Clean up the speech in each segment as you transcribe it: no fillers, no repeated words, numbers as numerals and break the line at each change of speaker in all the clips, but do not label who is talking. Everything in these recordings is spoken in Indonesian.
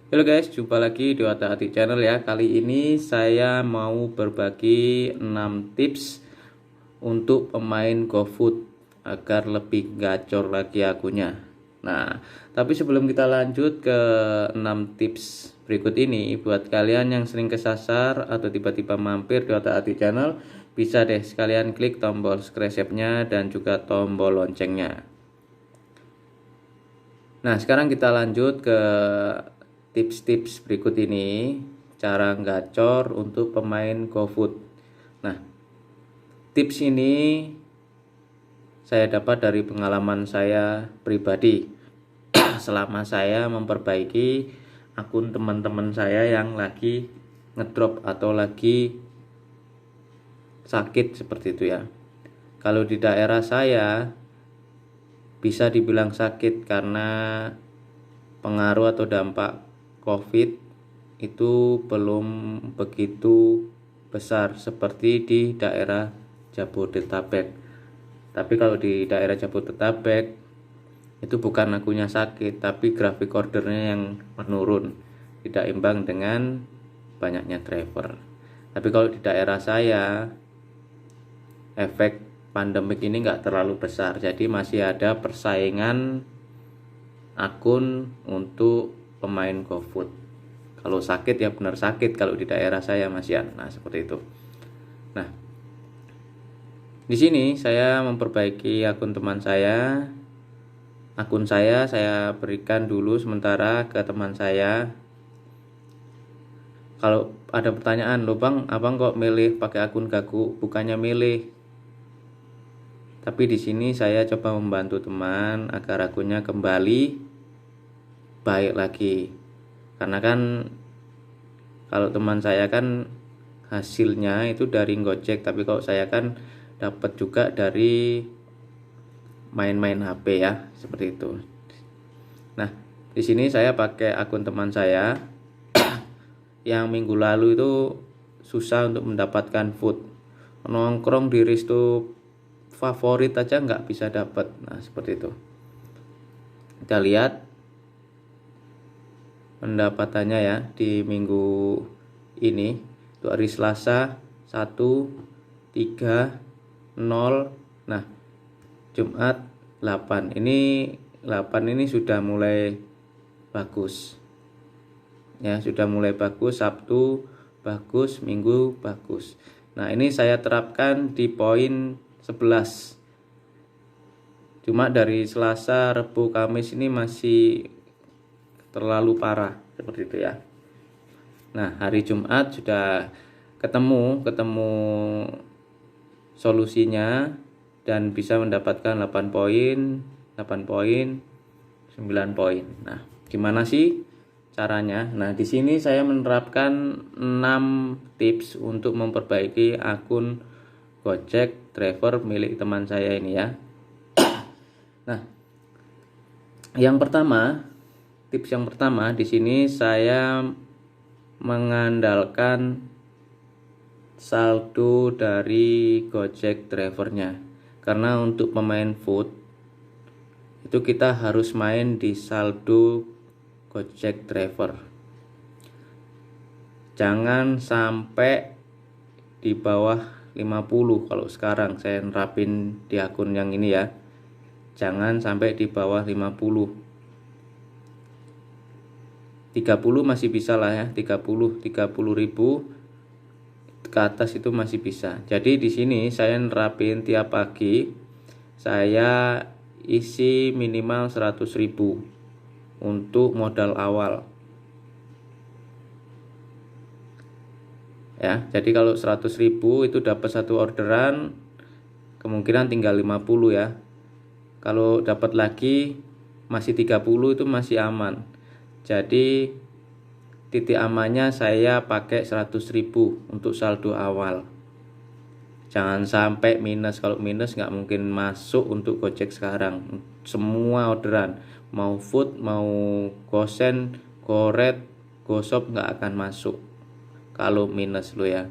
Halo guys, jumpa lagi di Otak Atik Channel ya. Kali ini saya mau berbagi 6 tips untuk pemain GoFood agar lebih gacor lagi akunnya. Nah, tapi sebelum kita lanjut ke 6 tips berikut ini, buat kalian yang sering kesasar atau tiba-tiba mampir di Otak Atik Channel, bisa deh sekalian klik tombol subscribe-nya dan juga tombol loncengnya. Nah, sekarang kita lanjut ke tips-tips berikut ini, cara gacor untuk pemain GoFood. Nah, tips ini saya dapat dari pengalaman saya pribadi selama saya memperbaiki akun teman-teman saya yang lagi ngedrop atau lagi sakit seperti itu ya. Kalau di daerah saya bisa dibilang sakit karena pengaruh atau dampak COVID itu belum begitu besar seperti di daerah Jabodetabek. Tapi kalau di daerah Jabodetabek itu bukan akunya sakit, tapi grafik ordernya yang menurun, tidak imbang dengan banyaknya driver. Tapi kalau di daerah saya efek pandemik ini nggak terlalu besar, jadi masih ada persaingan akun untuk pemain GoFood. Kalau sakit ya benar sakit, kalau di daerah saya Masian. Nah, seperti itu. Nah, di sini saya memperbaiki akun teman saya. Akun saya berikan dulu sementara ke teman saya. Kalau ada pertanyaan, "Loh Bang, Abang kok milih pakai akun Gaku?" Bukannya milih. Tapi di sini saya coba membantu teman agar akunnya kembali baik lagi. Karena kan kalau teman saya kan hasilnya itu dari Gojek, tapi kalau saya kan dapat juga dari main-main HP ya, seperti itu. Nah, di sini saya pakai akun teman saya yang minggu lalu itu susah untuk mendapatkan food. Nongkrong di resto favorit aja nggak bisa dapat. Nah, seperti itu. Kita lihat pendapatannya ya di minggu ini. Untuk hari Selasa 1, 3, 0. Nah, Jumat 8. Ini 8 ini sudah mulai bagus. Ya, sudah mulai bagus. Sabtu bagus, Minggu bagus. Nah, ini saya terapkan di poin 11. Cuma dari Selasa, Rabu, Kamis ini masih terlalu parah seperti itu ya. Nah, hari Jumat sudah ketemu solusinya dan bisa mendapatkan 8 poin, 8 poin, 9 poin. Nah, gimana sih caranya? Nah, di sini saya menerapkan 6 tips untuk memperbaiki akun Gojek driver milik teman saya ini ya. Nah, tips yang pertama di sini saya mengandalkan saldo dari Gojek drivernya. Karena untuk pemain food itu kita harus main di saldo Gojek driver. Jangan sampai di bawah 50 kalau sekarang saya nerapin di akun yang ini ya. Jangan sampai di bawah 50. 30 masih bisa lah ya, 30 ribu ke atas itu masih bisa. Jadi di sini saya nerapin tiap pagi saya isi minimal 100.000 untuk modal awal. Ya, jadi kalau 100.000 itu dapat satu orderan, kemungkinan tinggal 50 ya. Kalau dapat lagi masih 30 itu masih aman. Jadi titik amannya saya pakai 100.000 untuk saldo awal. Jangan sampai minus. Kalau minus nggak mungkin masuk untuk Gojek sekarang. Semua orderan, mau food, mau gosen, goret, gosop nggak akan masuk kalau minus lo ya.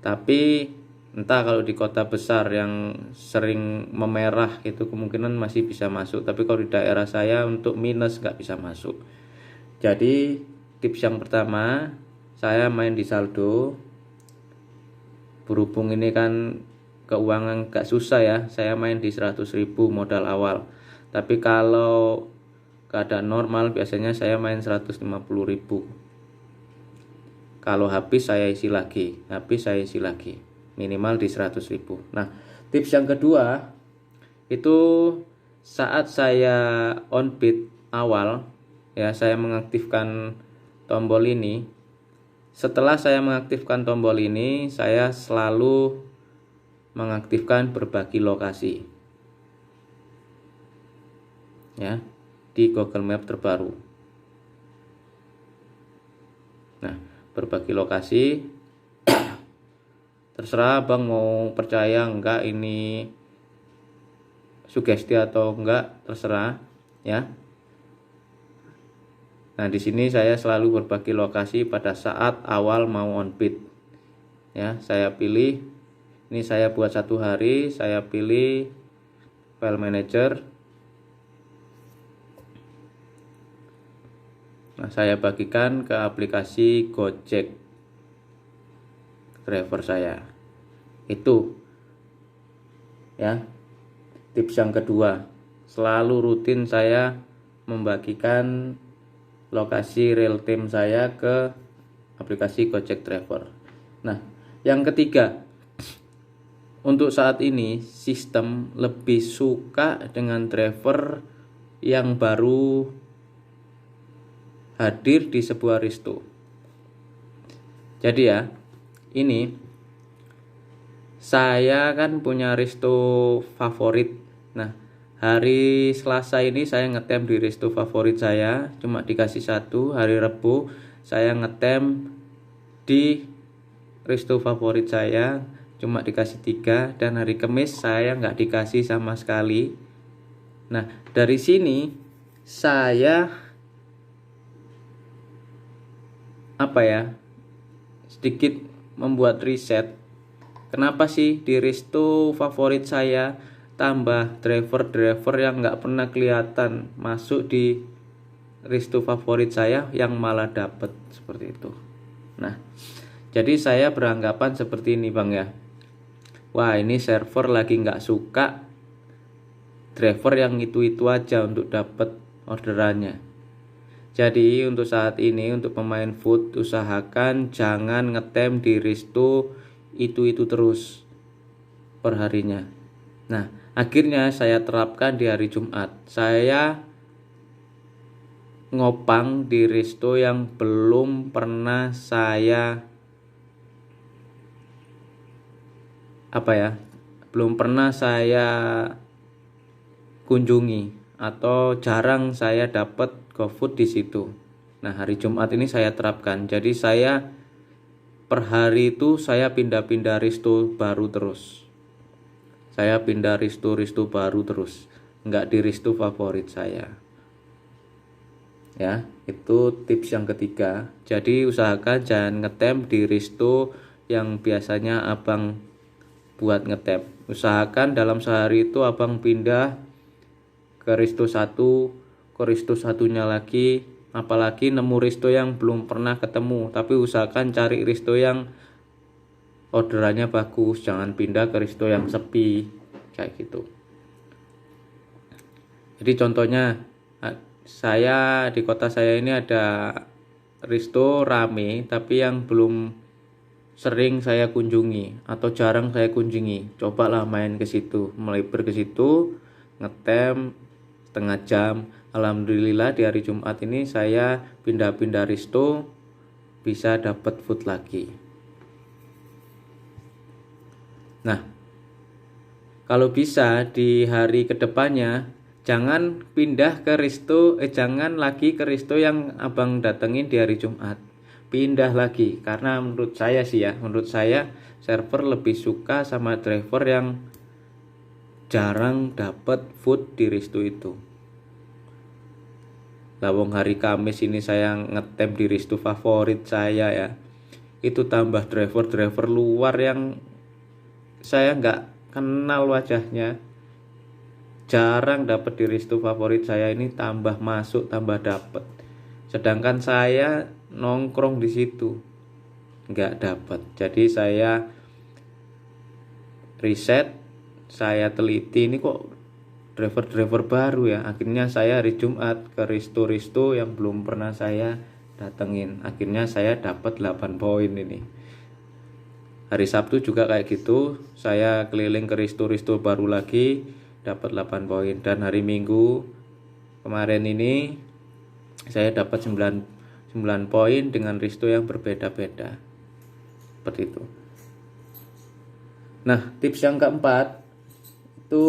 Tapi entah kalau di kota besar yang sering memerah itu kemungkinan masih bisa masuk. Tapi kalau di daerah saya untuk minus nggak bisa masuk. Jadi tips yang pertama, saya main di saldo. Berhubung ini kan keuangan gak susah ya, saya main di 100.000 modal awal. Tapi kalau keadaan normal biasanya saya main 150.000. Kalau habis saya isi lagi, minimal di 100.000. Nah, tips yang kedua itu saat saya on bid awal ya, saya mengaktifkan tombol ini. Setelah saya mengaktifkan tombol ini, saya selalu mengaktifkan berbagi lokasi ya di Google Map terbaru. Nah, berbagi lokasi terserah Bang mau percaya enggak ini sugesti atau enggak, terserah ya. Nah, di sini saya selalu berbagi lokasi pada saat awal mau on bid. Ya, saya pilih ini, saya buat 1 hari, saya pilih file manager. Nah, saya bagikan ke aplikasi Gojek driver saya. Itu ya, tips yang kedua. Selalu rutin saya membagikan lokasi real time saya ke aplikasi Gojek driver. Nah, yang ketiga, untuk saat ini sistem lebih suka dengan driver yang baru hadir di sebuah resto. Jadi ya, ini saya kan punya resto favorit. Nah, hari Selasa ini saya ngetem di resto favorit saya, cuma dikasih 1. Hari Rabu saya ngetem di resto favorit saya, cuma dikasih 3. Dan hari Kamis saya nggak dikasih sama sekali. Nah, dari sini saya sedikit membuat riset. Kenapa sih di resto favorit saya tambah driver yang nggak pernah kelihatan masuk di resto favorit saya yang malah dapet seperti itu. Nah, jadi saya beranggapan seperti ini Bang ya. Wah, ini server lagi nggak suka driver yang itu-itu aja untuk dapet orderannya. Jadi untuk saat ini, untuk pemain food, usahakan jangan ngetem di resto itu terus perharinya. Nah, akhirnya saya terapkan di hari Jumat. Saya ngopang di resto yang belum pernah saya kunjungi atau jarang saya dapat GoFood di situ. Nah, hari Jumat ini saya terapkan. Jadi saya per hari itu saya pindah-pindah resto baru terus. Saya pindah resto baru terus, nggak di resto favorit saya. Ya, itu tips yang ketiga. Jadi usahakan jangan ngetem di resto yang biasanya Abang buat ngetem. Usahakan dalam sehari itu Abang pindah ke resto 1, ke resto satunya lagi, apalagi nemu resto yang belum pernah ketemu. Tapi usahakan cari resto yang orderannya bagus, jangan pindah ke resto yang sepi kayak gitu. Jadi contohnya, saya di kota saya ini ada resto rame tapi yang belum sering saya kunjungi atau jarang saya kunjungi. Cobalah main ke situ, melipir ke situ, ngetem setengah jam. Alhamdulillah di hari Jumat ini saya pindah-pindah resto, bisa dapat food lagi. Nah, kalau bisa di hari kedepannya jangan pindah ke resto, jangan lagi ke resto yang Abang datengin di hari Jumat. Pindah lagi, karena menurut saya server lebih suka sama driver yang jarang dapat food di resto itu. Lawang hari Kamis ini saya ngetem di resto favorit saya ya, itu tambah driver luar yang saya nggak kenal wajahnya, jarang dapat di resto favorit saya ini, tambah masuk tambah dapat. Sedangkan saya nongkrong di situ, nggak dapat. Jadi saya riset, saya teliti, ini kok driver-driver baru ya. Akhirnya saya hari Jumat ke Risto-Risto yang belum pernah saya datengin. Akhirnya saya dapat 8 poin ini. Hari Sabtu juga kayak gitu, saya keliling ke Risto-Risto baru lagi, dapat 8 poin. Dan hari Minggu kemarin ini saya dapat 9 poin dengan Risto yang berbeda-beda. Seperti itu. Nah, tips yang keempat itu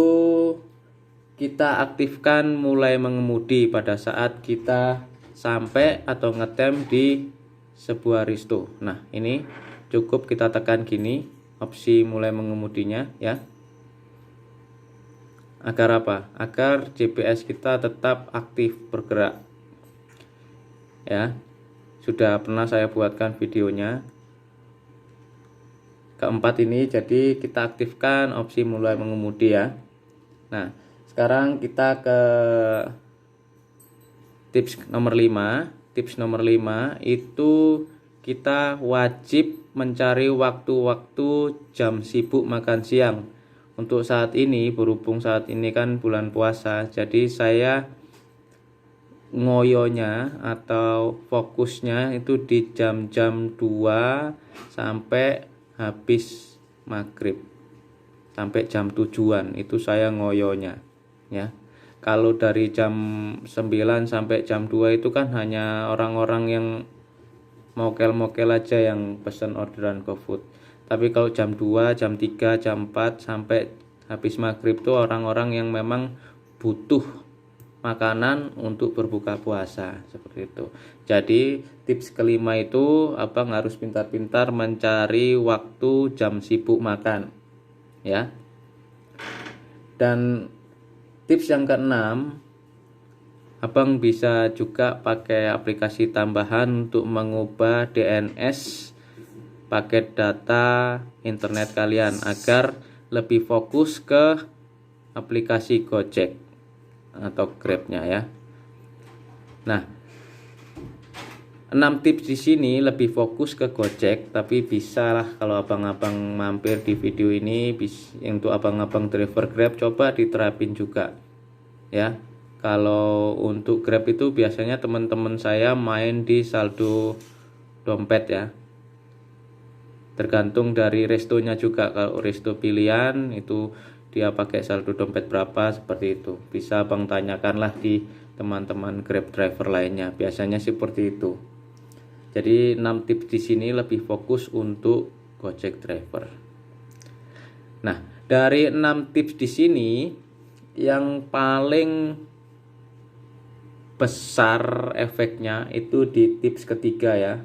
kita aktifkan mulai mengemudi pada saat kita sampai atau ngetem di sebuah Risto. Nah, ini cukup kita tekan gini, opsi mulai mengemudinya ya. Agar apa? Agar GPS kita tetap aktif bergerak. Ya. Sudah pernah saya buatkan videonya. Keempat ini, jadi kita aktifkan opsi mulai mengemudi ya. Nah, sekarang kita ke tips nomor 5. Tips nomor 5 itu kita wajib mencari waktu-waktu jam sibuk makan siang. Untuk saat ini, berhubung saat ini kan bulan puasa, jadi saya ngoyonya atau fokusnya itu di jam-jam 2 sampai habis maghrib, sampai jam 7-an itu saya ngoyonya ya. Kalau dari jam 9 sampai jam 2 itu kan hanya orang-orang yang mokel-mokel aja yang pesen orderan GoFood. Tapi kalau jam 2, jam 3, jam 4 sampai habis maghrib itu orang-orang yang memang butuh makanan untuk berbuka puasa, seperti itu. Jadi tips kelima itu abang harus pintar-pintar mencari waktu jam sibuk makan ya. Dan tips yang keenam, abang bisa juga pakai aplikasi tambahan untuk mengubah DNS paket data internet kalian agar lebih fokus ke aplikasi Gojek atau Grab-nya ya. Nah, 6 tips di sini lebih fokus ke Gojek, tapi bisa lah kalau abang-abang mampir di video ini untuk abang-abang driver Grab coba diterapin juga ya. Kalau untuk Grab itu biasanya teman-teman saya main di saldo dompet ya. Tergantung dari restonya juga. Kalau resto pilihan itu dia pakai saldo dompet berapa, seperti itu. Bisa abang tanyakanlah di teman-teman Grab driver lainnya. Biasanya seperti itu. Jadi 6 tips di sini lebih fokus untuk Gojek driver. Nah, dari 6 tips di sini yang paling besar efeknya itu di tips ketiga ya.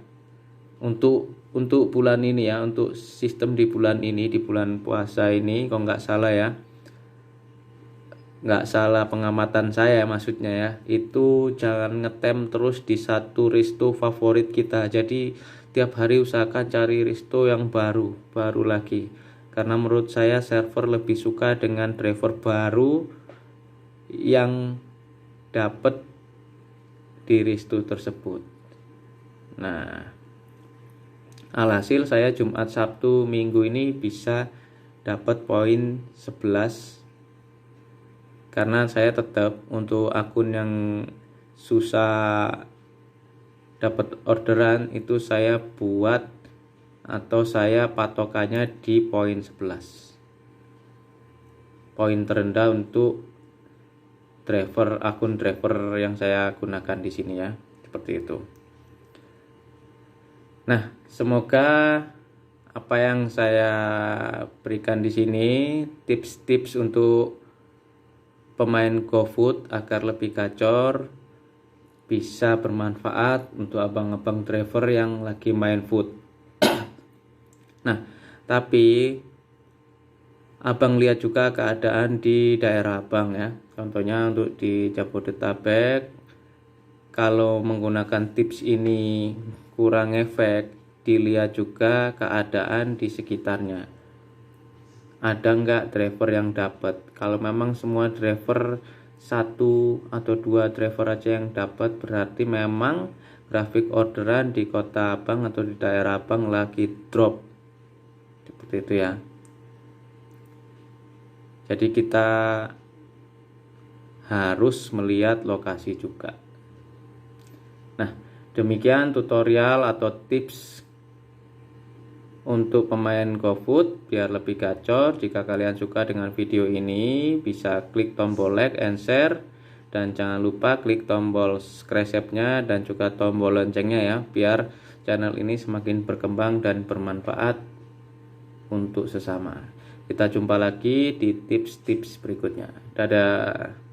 Untuk bulan ini ya, untuk sistem di bulan ini, di bulan puasa ini, kalau nggak salah ya, nggak salah pengamatan saya maksudnya ya, itu jangan ngetem terus di satu resto favorit kita. Jadi tiap hari usahakan cari resto yang baru lagi. Karena menurut saya server lebih suka dengan driver baru yang dapat di resto tersebut. Nah, alhasil saya Jumat, Sabtu, Minggu ini bisa dapat poin 11 karena saya tetap untuk akun yang susah dapat orderan itu saya buat atau saya patokannya di poin 11. Poin terendah untuk akun driver yang saya gunakan di sini ya, seperti itu. Nah, semoga apa yang saya berikan di sini, tips-tips untuk pemain GoFood agar lebih gacor, bisa bermanfaat untuk abang-abang driver yang lagi main food. Nah, tapi abang lihat juga keadaan di daerah abang ya. Contohnya untuk di Jabodetabek, kalau menggunakan tips ini kurang efek, dilihat juga keadaan di sekitarnya. Ada nggak driver yang dapat? Kalau memang semua driver 1 atau 2 driver aja yang dapat, berarti memang grafik orderan di kota abang atau di daerah abang lagi drop, seperti itu ya. Jadi kita harus melihat lokasi juga. Nah, demikian tutorial atau tips untuk pemain GoFood biar lebih gacor. Jika kalian suka dengan video ini, bisa klik tombol like and share, dan jangan lupa klik tombol subscribe-nya dan juga tombol loncengnya ya, biar channel ini semakin berkembang dan bermanfaat untuk sesama. Kita jumpa lagi di tips-tips berikutnya. Dadah.